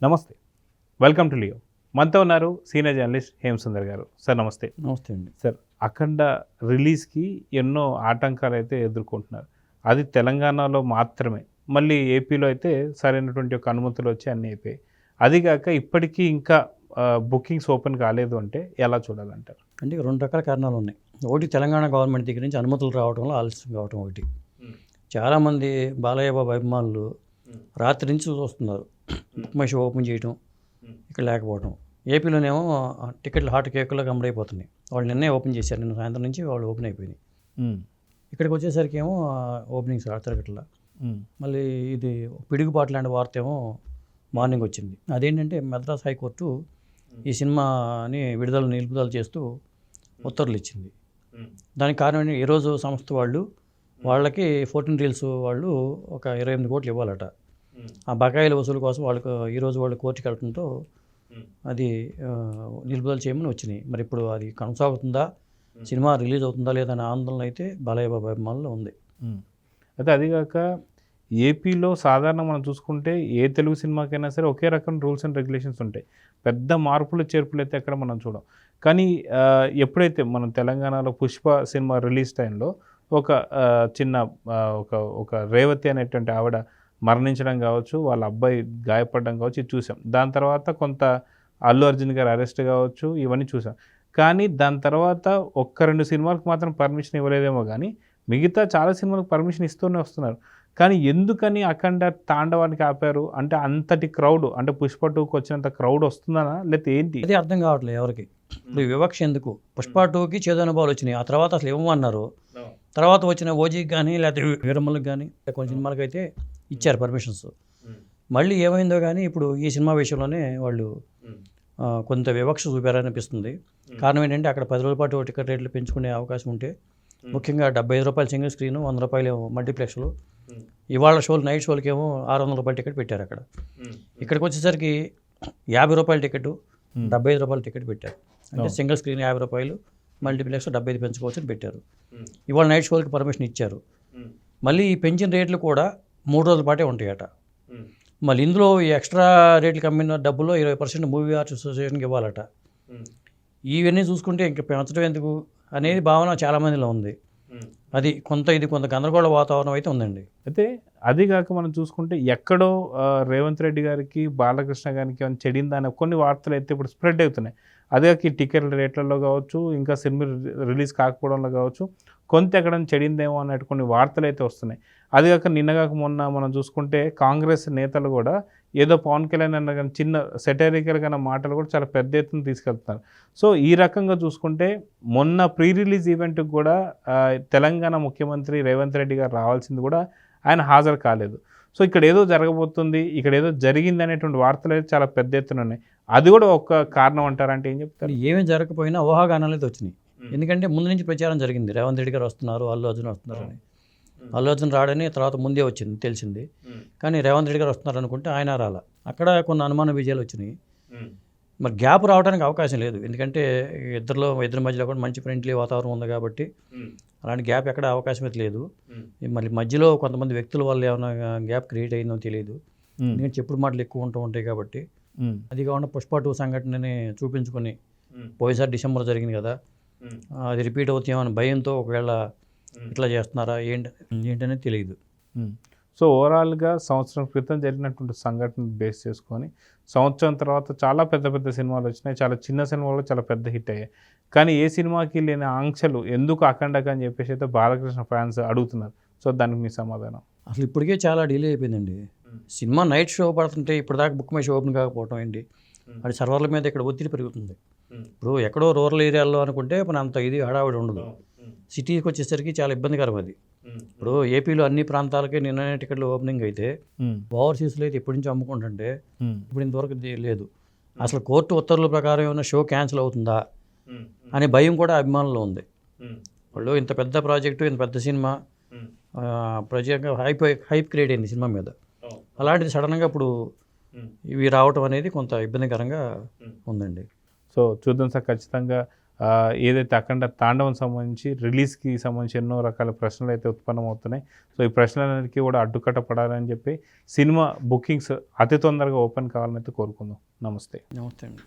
నమస్తే. Welcome to Leo. మనతో ఉన్నారు సీనియర్ జర్నలిస్ట్ హేమసుందర్ గారు. సార్ నమస్తే. నమస్తే అండి. సార్, అఖండ రిలీజ్‌కి ఎన్నో ఆటంకాలైతే ఎదుర్కొంటున్నారు. అది తెలంగాణలో మాత్రమే. మళ్ళీ ఏపీలో అయితే సరైనటువంటి ఒక అనుమతులు వచ్చి అన్నీ అయిపోయాయి. అది కాక ఇప్పటికీ ఇంకా బుకింగ్స్ ఓపెన్ కాలేదు అంటే ఎలా చూడాలంటారు? అంటే 2 రకాల కారణాలు ఉన్నాయి. ఒకటి తెలంగాణ గవర్నమెంట్ దగ్గర నుంచి అనుమతులు రావడంలో ఆలస్యం కావడం ఒకటి. చాలామంది బాలయ్య బాబు అభిమానులు రాత్రి నుంచి చూస్తున్నారు. బుక్ మై షో ఓపెన్ చేయటం, ఇక్కడ లేకపోవడం. ఏపీలోనేమో టికెట్లు హాట్ కేకులాగా అమ్ముడైపోతున్నాయి. వాళ్ళు నిన్నే ఓపెన్ చేశారు. నిన్న సాయంత్రం నుంచి వాళ్ళు ఓపెన్ అయిపోయినాయి. ఇక్కడికి వచ్చేసరికి ఏమో ఓపెనింగ్స్ తిరగట్లా. మళ్ళీ ఇది పిడుగుపాటు లాంటి వార్త ఏమో మార్నింగ్ వచ్చింది. అదేంటంటే మద్రాస్ హైకోర్టు ఈ సినిమాని నిలుపుదల చేస్తూ ఉత్తర్వులు ఇచ్చింది. దానికి కారణం ఈరోజు సంస్థ వాళ్ళకి 14 రీల్స్ వాళ్ళు ఒక 28 కోట్లు ఇవ్వాలట. ఆ బకాయిల వసూలు కోసం వాళ్ళకు ఈరోజు వాళ్ళు కోర్టుకి వెళ్ళడంతో అది నిలుపుదల చేయమని వచ్చినాయి. మరి ఇప్పుడు అది కొనసాగుతుందా, సినిమా రిలీజ్ అవుతుందా లేదా అనే ఆందోళన అయితే బాలయ్య బాబు అభిమానుల్లో ఉంది. అయితే అదిగాక ఏపీలో సాధారణ మనం చూసుకుంటే ఏ తెలుగు సినిమాకైనా సరే ఒకే రకం రూల్స్ అండ్ రెగ్యులేషన్స్ ఉంటాయి. పెద్ద మార్పులు చేర్పులు అయితే ఎక్కడ మనం చూడం. కానీ ఎప్పుడైతే మనం తెలంగాణలో పుష్ప సినిమా రిలీజ్ టైంలో ఒక చిన్న ఒక రేవతి అనేటువంటి ఆవిడ మరణించడం కావచ్చు, వాళ్ళ అబ్బాయి గాయపడడం కావచ్చు, ఇది చూసాం. దాని తర్వాత కొంత అల్లు అర్జున్ గారు అరెస్ట్ కావచ్చు, ఇవన్నీ చూసాం. కానీ దాని తర్వాత 1-2 సినిమాలకు మాత్రం పర్మిషన్ ఇవ్వలేదేమో కానీ మిగతా చాలా సినిమాలకు పర్మిషన్ ఇస్తూనే వస్తున్నారు. కానీ ఎందుకని అఖండ తాండవానికి ఆపారు? అంటే అంతటి క్రౌడ్, అంటే పుష్ప 2కి వచ్చినంత క్రౌడ్ వస్తుందనా లేకపోతే ఏంటి? అది అర్థం కావట్లేదు ఎవరికి. ఇప్పుడు వివక్ష ఎందుకు? పుష్ప 2కి చేదు అనుభవాలు వచ్చినాయి. ఆ తర్వాత అసలు ఇవ్వమన్నారు. తర్వాత వచ్చిన ఓజీకి కానీ లేకపోతే వీరమ్మలకు కానీ కొన్ని సినిమాలకు అయితే ఇచ్చారు పర్మిషన్స్. మళ్ళీ ఏమైందో కానీ ఇప్పుడు ఈ సినిమా విషయంలోనే వాళ్ళు కొంత వివక్ష చూపారనిపిస్తుంది. కారణం ఏంటంటే అక్కడ 10 రోజుల పాటు టికెట్ రేట్లు పెంచుకునే అవకాశం ఉంటే, ముఖ్యంగా 75 రూపాయలు సింగిల్ స్క్రీను, 100 రూపాయలు మల్టీప్లెక్స్లు. ఇవాళ షోలు నైట్ షోలకి ఏమో 600 రూపాయల టికెట్ పెట్టారు అక్కడ. ఇక్కడికి వచ్చేసరికి 50 రూపాయల టికెట్, 75 రూపాయల టికెట్ పెట్టారు. అంటే సింగిల్ స్క్రీన్ 50 రూపాయలు, మల్టీప్లెక్స్ 75 పెంచుకోవచ్చు అని పెట్టారు. ఇవాళ నైట్ షోలకి పర్మిషన్ ఇచ్చారు. మళ్ళీ ఈ పెంచిన రేట్లు కూడా 3 రోజుల పాటే ఉంటాయట. మళ్ళీ ఇందులో ఈ ఎక్స్ట్రా రేట్లకు అమ్మిన డబ్బులో 20% మూవీ ఆర్టిస్ట్ అసోసియేషన్కి ఇవ్వాలట. ఇవన్నీ చూసుకుంటే ఇంక పెంచడం ఎందుకు అనేది భావన చాలామందిలో ఉంది. ఇది కొంత గందరగోళ వాతావరణం అయితే ఉందండి. అయితే అది కాక మనం చూసుకుంటే ఎక్కడో రేవంత్ రెడ్డి గారికి, బాలకృష్ణ గారికి ఏమైనా చెడిందని కొన్ని వార్తలు అయితే ఇప్పుడు స్ప్రెడ్ అవుతున్నాయి. అదే ఈ టికెట్ల రేట్లలో కావచ్చు, ఇంకా సినిమా రిలీజ్ కాకపోవడంలో కావచ్చు, కొంత ఎక్కడ చెడిందేమో అన్నట్టు కొన్ని వార్తలు అయితే వస్తున్నాయి. అది కాక నిన్నగాక మొన్న మనం చూసుకుంటే కాంగ్రెస్ నేతలు కూడా ఏదో పవన్ కళ్యాణ్ అన్న కానీ చిన్న సెటరికల్ కన్నా మాటలు కూడా చాలా పెద్ద ఎత్తున తీసుకెళ్తున్నారు. సో ఈ రకంగా చూసుకుంటే మొన్న ప్రీ రిలీజ్ ఈవెంట్కి కూడా తెలంగాణ ముఖ్యమంత్రి రేవంత్ రెడ్డి గారు రావాల్సింది కూడా ఆయన హాజరు కాలేదు. సో ఇక్కడ ఏదో జరగబోతుంది, ఇక్కడ ఏదో జరిగింది అనేటువంటి వార్తలు అయితే చాలా పెద్ద ఎత్తున ఉన్నాయి. అది కూడా ఒక కారణం అంటారంటే ఏం చెప్తారు? ఏమీ జరగకపోయినా ఊహాగానాలు అయితే వచ్చినాయి. ఎందుకంటే ముందు నుంచి ప్రచారం జరిగింది, రేవంత్ రెడ్డి గారు వస్తున్నారు, అల్లు అర్జున్ వస్తున్నారు అని. అల్లు అర్జున్ రాడని తర్వాత ముందే తెలిసింది. కానీ రేవంత్ రెడ్డి గారు వస్తున్నారు అనుకుంటే ఆయన రాలా. అక్కడ కొన్ని అనుమాన విజయాలు వచ్చినాయి. మరి గ్యాప్ రావడానికి అవకాశం లేదు. ఎందుకంటే ఇద్దరి మధ్యలో కూడా మంచి ఫ్రెండ్లీ వాతావరణం ఉంది కాబట్టి అలాంటి గ్యాప్ ఎక్కడ అవకాశం అయితే లేదు. మళ్ళీ మధ్యలో కొంతమంది వ్యక్తుల వల్ల ఏమైనా గ్యాప్ క్రియేట్ అయిందో తెలియదు. ఎందుకంటే చెప్పుడు మాటలు ఎక్కువ ఉంటాయి కాబట్టి. అది కాకుండా పుష్ప 2 సంఘటనని చూపించుకొని పోయిసారి డిసెంబర్ జరిగింది కదా, అది రిపీట్ అవుతామని భయంతో ఒకవేళ ఇట్లా చేస్తున్నారా ఏంటనేది తెలియదు. సో ఓవరాల్గా సంవత్సరం క్రితం జరిగినటువంటి సంఘటన బేస్ చేసుకొని సంవత్సరం తర్వాత చాలా పెద్ద పెద్ద సినిమాలు వచ్చినాయి. చాలా చిన్న సినిమాలు చాలా పెద్ద హిట్ అయ్యాయి. కానీ ఏ సినిమాకి లేని ఆంక్షలు ఎందుకు అఖండక అని చెప్పేసి అయితే బాలకృష్ణ ఫ్యాన్స్ అడుగుతున్నారు. సో దానికి మీ సమాధానం? అసలు ఇప్పటికే చాలా డిలే అయిపోయిందండి. సినిమా నైట్ షో పడుతుంటే ఇప్పటిదాకా బుక్ మై షో ఓపెన్ కాకపోవడం ఏంటి, అది సర్వర్ల మీద ఇక్కడ ఒత్తిడి పెరుగుతుంది. ఇప్పుడు ఎక్కడో రూరల్ ఏరియాల్లో అనుకుంటే మన అంత హడావిడి ఉండదు. సిటీకి వచ్చేసరికి చాలా ఇబ్బందికరం అది. ఇప్పుడు ఏపీలో అన్ని ప్రాంతాలకి నిన్ననే టికెట్లు ఓపెనింగ్ అయితే ఓవర్సీస్లో అయితే ఎప్పటి నుంచి అమ్ముకుంటుంటే ఇప్పుడు ఇంతవరకు లేదు. అసలు కోర్టు ఉత్తర్వుల ప్రకారం ఏమైనా షో క్యాన్సిల్ అవుతుందా అనే భయం కూడా అభిమానుల్లో ఉంది. వాళ్ళు ఇంత పెద్ద ప్రాజెక్టు, ఇంత పెద్ద సినిమా, ప్రత్యేకంగా హైప్ క్రియేట్ అయింది సినిమా మీద. అలాంటిది సడన్గా ఇప్పుడు ఇవి రావటం అనేది కొంత ఇబ్బందికరంగా ఉందండి. సో చూద్దాం సార్, ఖచ్చితంగా ఏదైతే అఖండ తాండవం సంబంధించి రిలీజ్కి సంబంధించి ఎన్నో రకాల ప్రశ్నలు అయితే ఉత్పన్నమవుతున్నాయి. సో ఈ ప్రశ్నలన్నిటికీ కూడా అడ్డుకట్ట పడాలని చెప్పి సినిమా బుకింగ్స్ అతి తొందరగా ఓపెన్ కావాలని అయితే కోరుకుందాం. నమస్తే. నమస్తే అండి.